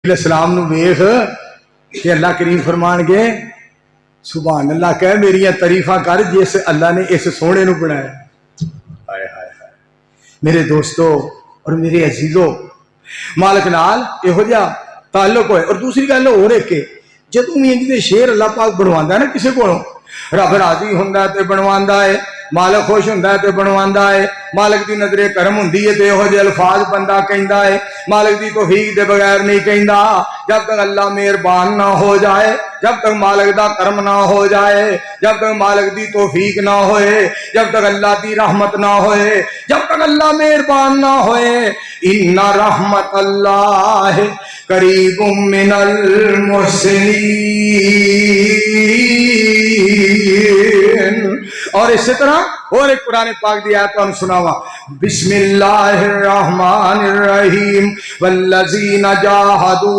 السلام نو ویخ کہ اللہ کریم فرمان گے سبحان اللہ کہہ میری تعریفاں کر جس اللہ نے اس سونے نو بنایا. ہائے ہائے ہائے میرے دوستو اور میرے عزیزو، مالک نال یہو جہا تعلق ہوئے. اور دوسری گل اور ایک کہ جدوں بھی انج دے شعر اللہ پاک بنواندا ہے نا کسے کولوں، رب راضی ہوندا تے بنواندا ہے، مالک خوش ہوندا ہے تے بنواندا ہے، مالک دی نظر کرم ہوندی ہے تے یہو جہے الفاظ بندہ کہندا ہے، مالک دی توفیق دے بغیر نہیں کہندا. جب تک اللہ مہربان نہ ہو جائے، جب تک مالک دا کرم نہ ہو جائے، جب تک مالک دی توفیق نہ ہوئے، جب تک اللہ دی رحمت نہ ہوئے، جب تک اللہ مہربان نہ ہوئے، ان رحمت اللہ قریب من المحسنین. اور اسی طرح اور ایک قرآن پاک دی آیت ہم سناوا، بسم اللہ الرحمن الرحیم والذین جاہدوا